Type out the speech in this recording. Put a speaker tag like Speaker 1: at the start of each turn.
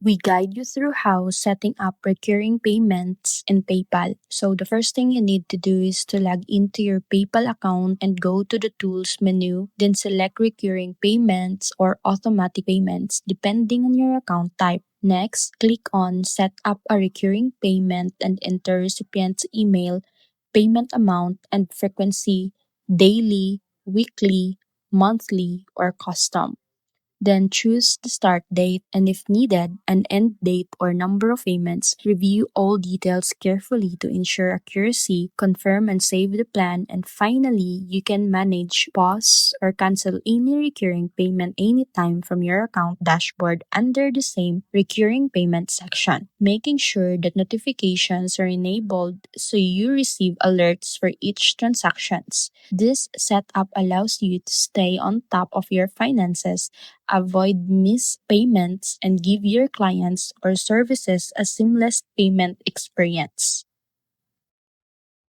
Speaker 1: We guide you through how setting up recurring payments in PayPal. So the first thing you need to do is to log into your PayPal account and go to the Tools menu, then select recurring payments or automatic payments depending on your account type. Next, click on Set up a recurring payment and enter recipient's email, payment amount, and frequency: daily, weekly, monthly, or custom. Then choose the start date and, if needed, an end date or number of payments. Review all details carefully to ensure accuracy, confirm and save the plan, and finally, you can manage, pause, or cancel any recurring payment anytime from your account dashboard under the same recurring payment section, making sure that notifications are enabled so you receive alerts for each transactions. This setup allows you to stay on top of your finances, avoid missed payments, and give your clients or services a seamless payment experience.